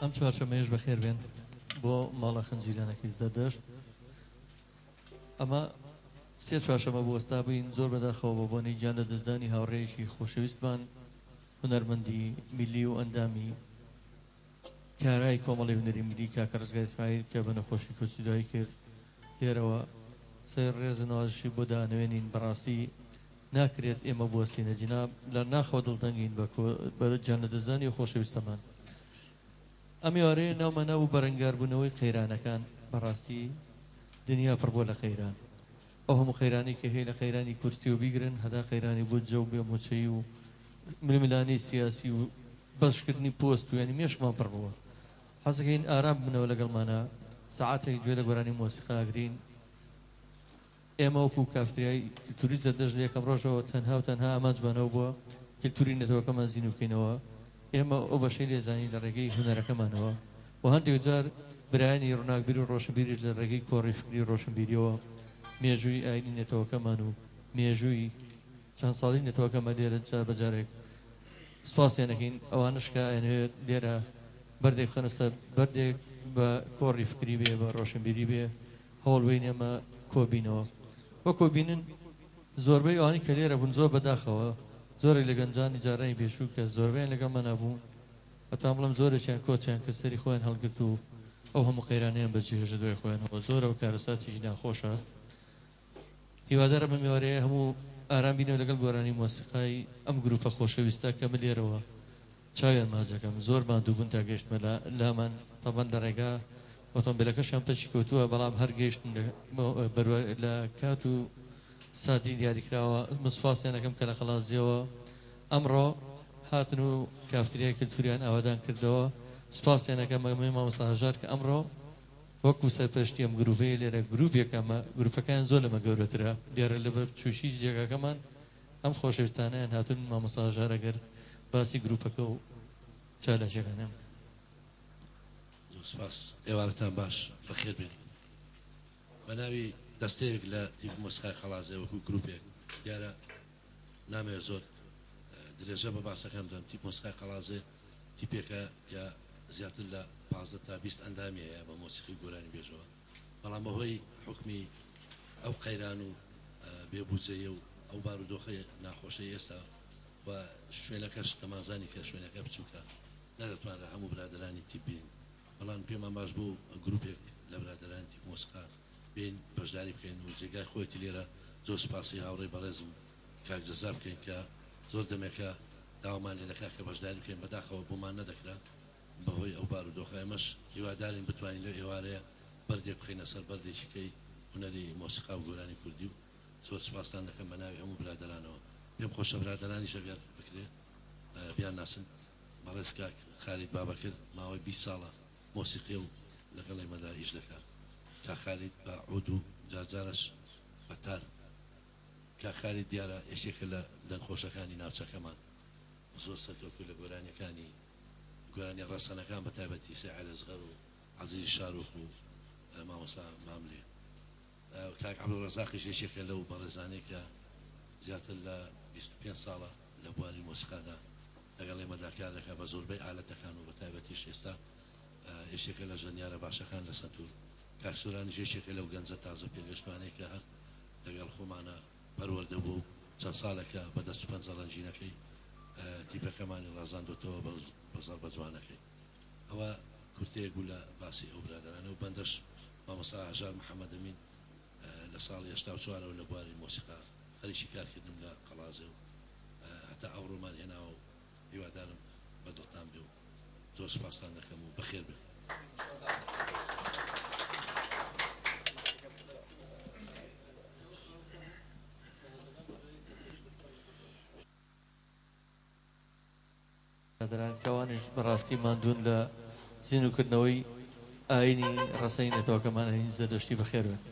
ئەم چوارشەمەیەش بەخێر بێن بۆ ماڵە خەنجیرانەکەی زەردەشت. ئەمە سێ چوارشەمە بۆ ئێستا بووین زۆر بەداخەوە بە بۆنەی گیان لە دەستدانی هاوڕێیەکی خۆشەویستمان هونەرمەندی میلی و ئەندامی کارای کۆمەڵی هونەری میلی کاکە ڕزگار ئیسماعیل کە بە نەخۆشی کۆچی دوایی کرد لێرەوە سەر ڕێز نوازشی بۆ دانەوێنین. بەڕاستی ناکرێت ئێمە بوەسینە جناب لە ناخەوە دڵتەنگین بە گیان لە دەستدانی و خۆشەویستەمان. ئەم ئێوارەیە ناومانە و بەرەنگاربوونەوەی قەیرانەکان بەڕاستی دنیا پڕبووە لە قەیران. ئەو هەموو قەیرانی کە هەیە لە قەیرانی کورسی و بیگرن هەدا قەیرانی بۆ جە و بێموچەی و ململانەی سیاسی و بەشکردنی پۆست و ینی مێشکمان پڕبووە. حەزەکەین ئارام بنەوە لەگەڵمانە سەعاتێک گوێ لە گۆرانی مۆسیقاگرین. ئێمە وەکو کافتریای کلتوری زەردەشت لە یەکەم ڕۆژەوە تەنها و تەنها ئامانجبانەوە بووە کلتوری نێتەوەکەمان زین و بکەینەوە. ئێمە ئەو بەشەی لێزانی لە ڕێگەی هونەرەکەمانەوە و هەندێک جار برایانی ڕووناکبیر و ڕۆشنبیریش لە ڕێگەی کۆڕی فکری ڕۆشنبیریەوە مێژووی ئاینی نێتەوەکەمان و مێژووی چەند ساڵی نێتەوەکەمە لێرە جار بەجارێک سوپاسیانەکەین. ئەوانش کە ئەنوێت لێرە بەردێک خەنەسە بەردێک بە کۆڕی فکری بێ بە ڕۆشنبیری بێ هەوڵبین ئێمە کۆبینەوە. وە کۆبینن زۆربەی ئەوانی کە لێرە بوون زۆر بەداخەوە زۆرێک لە گەنجانی جارانی پێشوو کە زۆربیان لەگەڵمە نەبوون هەتا بڵم زۆرێکیان کۆچیان کە سەری خۆیان هەڵگرت و ئەو هەموو قەیرانیان بەجێهێژە دوای خۆیانەوە زۆرە و کارەساتێکی ناخۆشە. هیوادارە بەم ئێوارەیە هەموو ئارام بینەوە لەگەڵ گۆرانی مۆسیقای ئەم گروپە خۆشەویستە کە من لێرەوە چاویان ماجەکەم زۆر ماندووبوون تا گەیشتمە لامان تەبەن لە ڕێگا ئۆتۆمبیلەکەشیان پەچی کەوتووە بەڵام هەر گەیشتن لە کات و ساتی دیاریکراوە. مسپاسیانەکەم کە لە خەڵازیەوە ئەمڕۆ هاتن و کافتریای کلتوریان ئاوادان کردەوە. سپاسیانەکەم مەمەی مامۆستا هەژار کە ئەمڕۆ وەکو سەرپەرشتی ئەم گروپەیە لێرە گروپێکەمە گروپەکان زۆر لەمە گەورەترە لێرە لەبەر تووشی جێگاکەمان ئەم خۆشەویستانیان هاتون مامۆستا هەژار ئەگەر باسی گروپەکە و چالەکێکانم. سپاس ئێوارەتان باش بەخێر بێن. بە ناوی دەستەیەک لە تیپ مۆسیقای خەڵازێ وەکو گروپێک دیارە نامەوێت زۆر درێژە بە باسەکەم دەم. تیپ مۆسیقای خەڵازێ تیپێکە یا زیاتر لە 15 تا 20 ئەندامیەیە بە مۆسیقی گۆرانی بێژەوە، بەڵام بەهۆی حکمی ئەو قەیران و بێبوجەیە و ئەو بارودۆخی ناخۆشەی ئێستا و شوێنەکەش دەمازانی کە شوێنەکە بچووکە نەدەتوانرە هەموو برادرانی تیپ بین. بەڵام پێمان باش بوو گروپێک لە برادرانی تیپ مۆسیقا بین بەشداری بکەین و جێگای خۆیەتی لێرە زۆر سپاسی هاوڕێی بەڕێزم کاک جەزا بکەین کە زۆر دەمێکە داوامان لێ دەکات کە بەشداری بکەین بەداخەوە بۆمان نەدەکرا بەهۆی ئەو بارودۆخە. ئێمەش هیوادارین بتوانین لەو ئێوارەیە بەردێک بخەینە سەر بەردێکیکەی هونەری مۆسیقا و گۆرانی کوردی و زۆر سپاسان دەکەم بە ناوی هەموو برادرانەوە. پێم خۆشە برادرانی شەگەر بکرێ بیان ناسن بەڕێز کاک خالید بابەکرد ماوەی 20 ساڵە مۆسیقی و لەگەڵ ئێمەدا ئیش دەکات. کاک خالید بە عود و جارجارش بەتار. کاک خالید دیارە یەکێکە لە دەنگخۆشەکانی ناوچەکەمان زۆر سەرکەوتوو لە گۆرانی ڕەسەنەکان بە تایبەتی سەعید ئەزغەر و عەزیز شاروخ و مامۆستا ماملێ. کاک عەبدوڵڕەزاقیش یەکێکە لەو بەڕێزانەی کە زیاتر لە 25 ساڵە لە بواری مۆسیقادا لەگەڵ ئێمەدا کار دەکات بە زۆربەی ئالەتەکان و بە تایبەتیش ئێستا یەکێکە لە ژەنیارە باشەکان لە سەنتور. کاک سۆرانی یەکێکە لەو گەنجە تازە پێگەشتوانەی کە هەر لەگەڵ خۆمانە پەروەردە بوو چەند ساڵێکە بەدەست پەنجە ڕەنجینەکەی تیپەکەمانی ڕازاندۆتەوە بەزار بە جوانەکەی. ئەوە کورتەیەک بوو لە باسی ئەو برادرانە و بەندەش مامۆستا هەژار محەممەد ئەمین لە ساڵی 84ەوە لە بواری مۆسیقا خەریکی کارکردم لە قەڵازێ و هەتا ئەوڕۆمان هێناوە و هیوادارم بەدڵتان بێ و زۆر سپاسان دەکەم و بەخێر بێ. برادران کەوانش بەڕاستی ماندوون لە زیینوکردنەوەی ئاینی ڕستەی نێتەوەکەمان هەین زەردەشتی بەخێر بێن.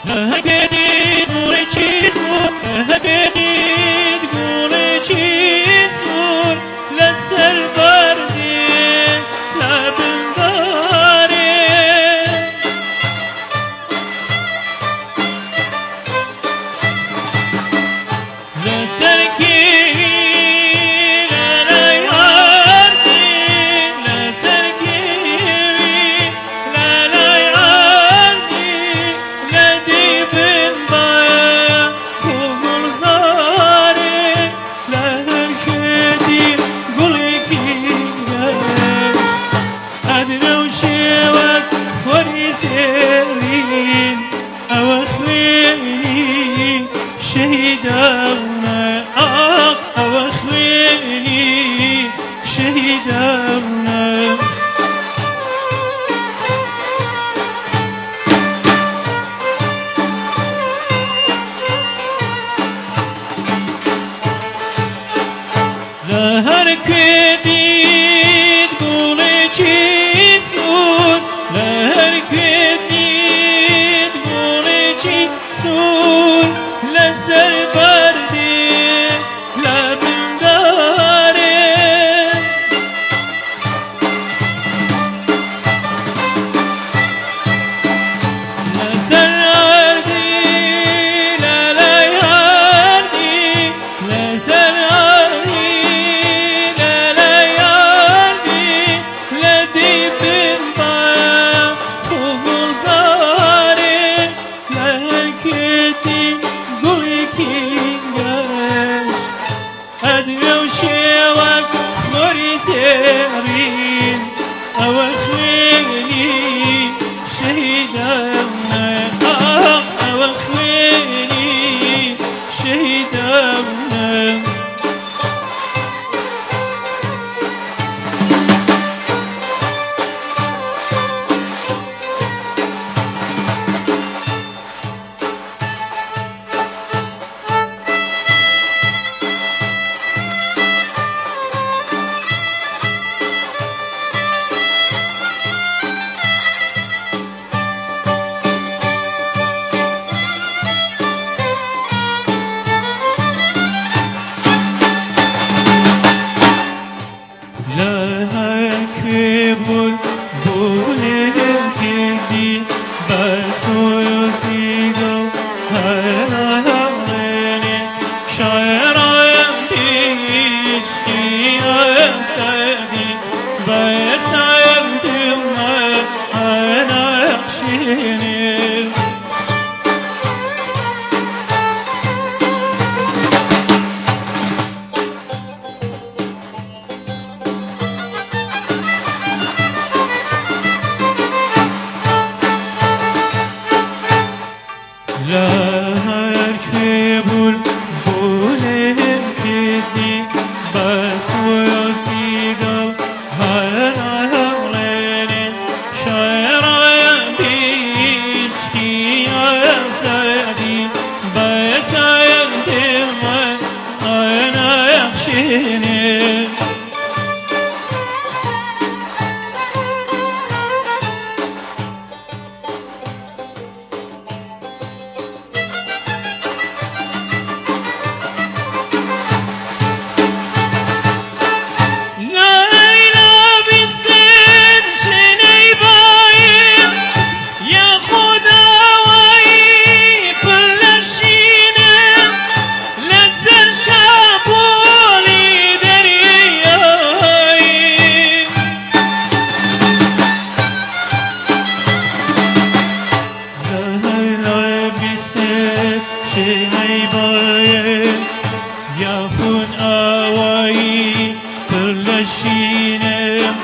هكديد قولي تشيزون هكديد قولي تشيزون لسر بردي لا بنداري لسر كيري لا ياردي لسر كيري لا ياردي لدي بن بايا كومل زاري لا همشدي قولي كينجاش أدنى وشيوك خوري سيرين أواخليني شهيداونا أواخليني شهيداونا لا هركدي تقولي تشيسون لا هركدي تقولي تشيسون لسر بردي لا بنداري لسر أرضي لا ياردي لسر أرضي لا ياردي لدي بن بايا خبر صاري لا هركدي قولي كينجاش أدري وشيوك خوري سيرين أواخليني شهيداونا أواخليني شهيداونا لا هكبل بولم كدي بس ويسيدو هلا هغليني شاعر بيشكي أسدي بس عندي ما أنا أخشيني لا هركبل بولم كدي بس ويسيدو هلا هغليني شاعر بيشكي أسدي بس عندي ما أنا أخشيني شینی باید یا خون آوایی ترلشینم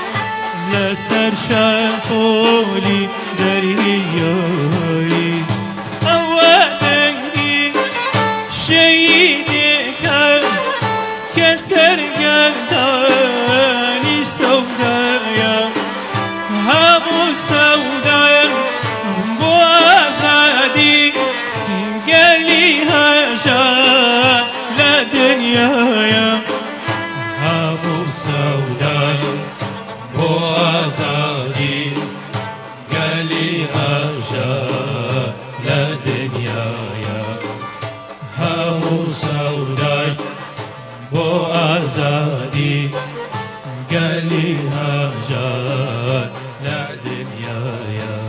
لسر شرطولی دریایی اولنگی شهیدی که سرگردانی سودایا همو سودایم با آزادی گلی آزادی قالي هاجر لا دنيايا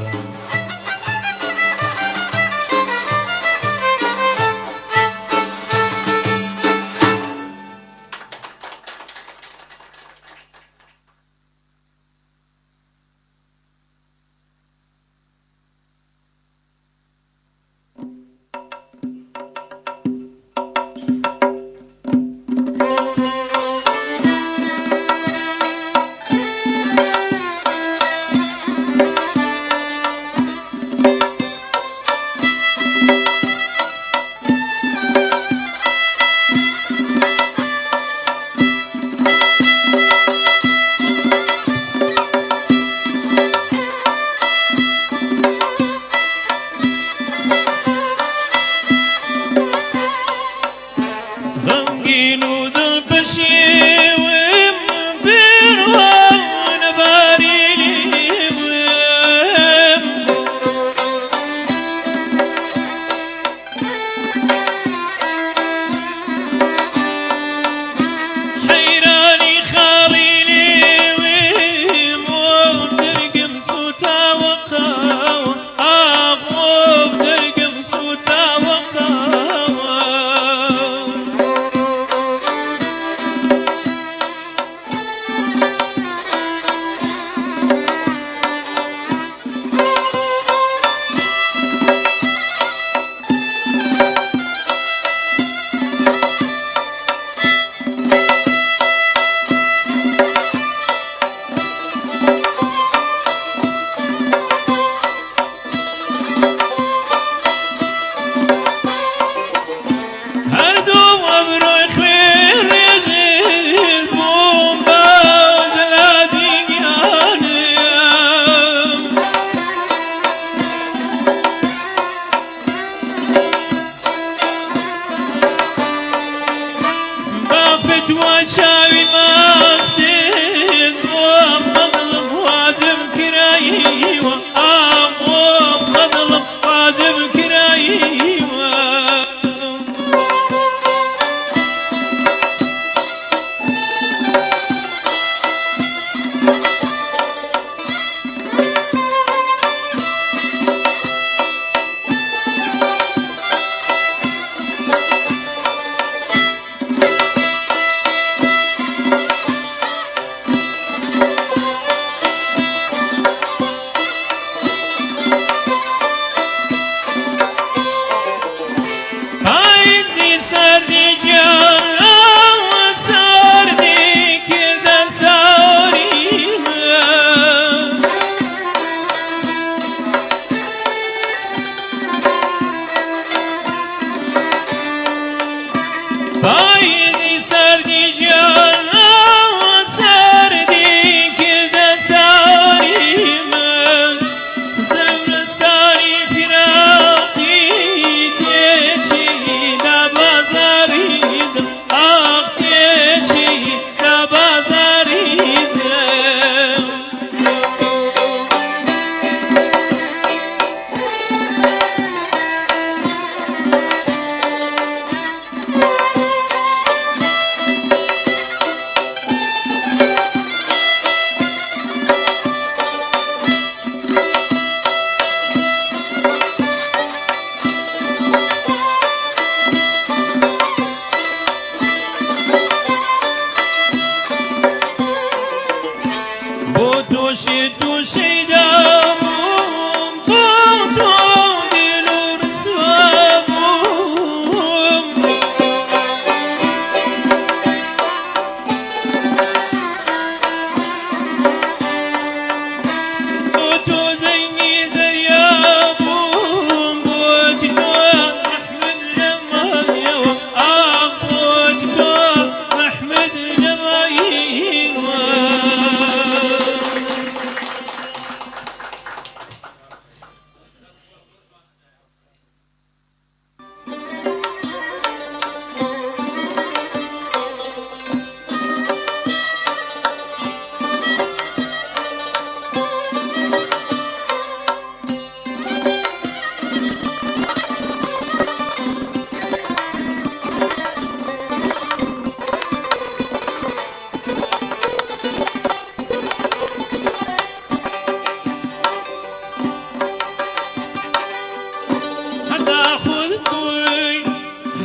خود بوی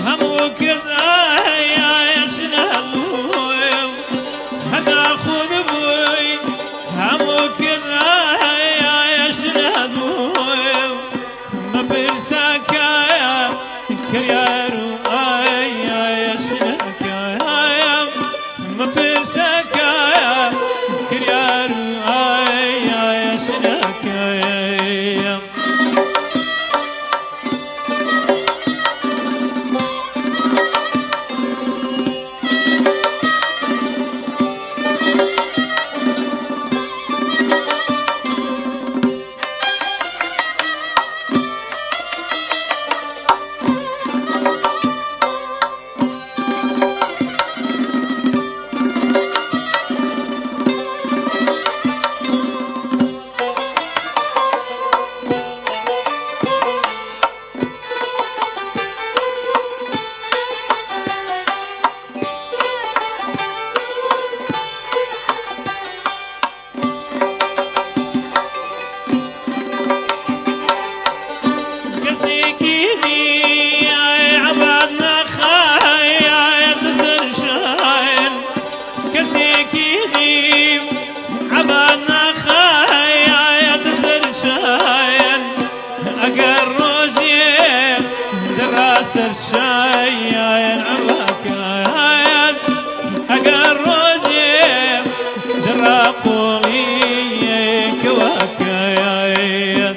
همو کزای شنالوی هدا خود بوی همو کزای شنالوی ما برساکایا کریارو آیا شنکایا ما برساکایا کریارو آیا شنکایا سرشاين عمكاين أقر روزي دراقولي كواكاين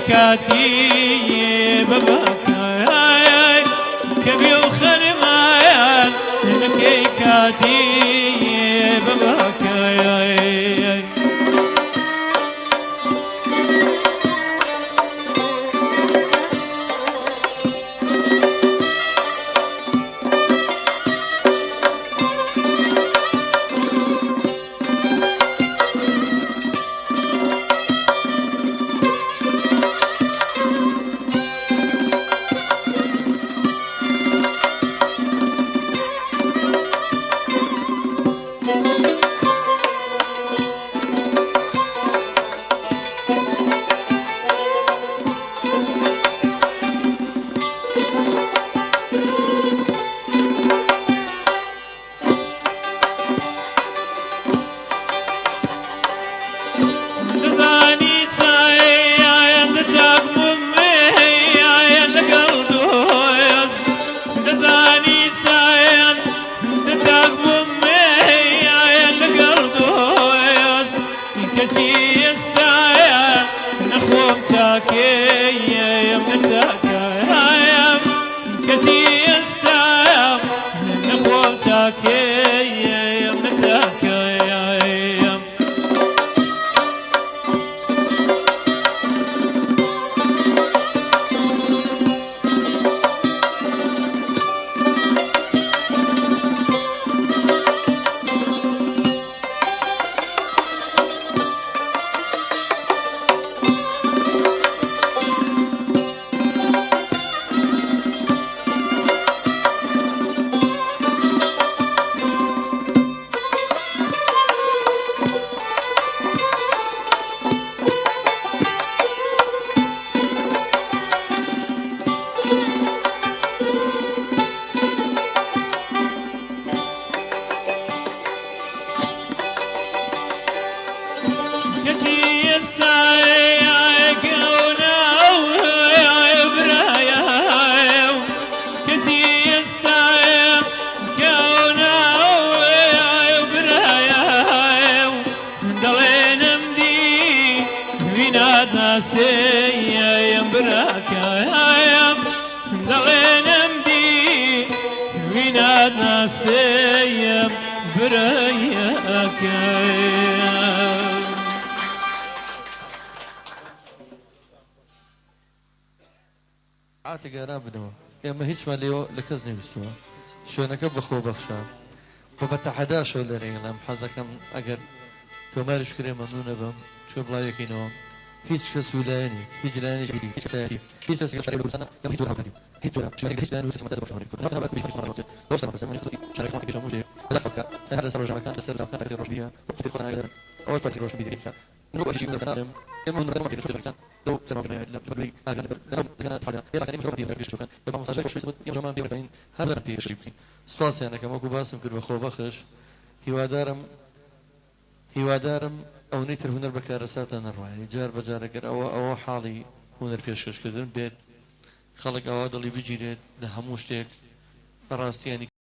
كاتي ببكاي كبير خرمايا لكي كاتي ببكاي سيم براكايم دلينم دي وينادنا سيم براكايم عاتق رابنو اما هیچ مالیو لکز نویسیوە شوێنەکە بەخۆ بەخشا بە بەتەحەداشەوە لە ڕێگەڵام حەزەکەم ئەگەر تۆماریش کرێ مەمنونە بم چۆ بڵاویەکەینەوە هیچ کەس ویلایەنێک هیچ لایەنێکی هیچ سایەتی هیچ کەس شارەی بەرسانە یا هیچ جۆرە هاوکاتی هیچ جۆرە شوێنێک هیچ لایەن و سیستەمەکە بەشمەری کردن نەوەتەنها بەکوی خۆی خۆڕاوەتێ دۆستە مەفەسەمەنی خۆتی شارەکەمان پێشە موژێ بەدەخەڵکە هەر لەسەر ڕۆژنامەکان لەسەر زانکۆکان پارتی ڕۆژبیریە وەکتی خۆتان ئاگادارن ئەوەش پارتی ڕۆژبیریەکە نوو بەشی من دەکەناڵێم ئێمە هونەرمەکان پێشە ڕۆژەکان لەو سەرماکردنەوە لە بەگوێی ئاگادار لەناو دەکەنات فعالە ئێمە کاریم شۆڕ پێشە پێشەکەن بە مامۆستاژای خۆشویست ئێمە ژەمان پێوەکەین هەر لەرم پێشەی بکەین سپاسیانەکەم وەکو باسم کرد بە خۆبەخش هیوادارم ئەوەی تر هونەر بەکارەساتان نەڕوایانی جار بەجارەگەر ئەوە حاڵی هونەر پێشکەشکردن بێت خەڵک ئەوە دڵی بگیرێت لە هەموو شتێک بەڕاستیانی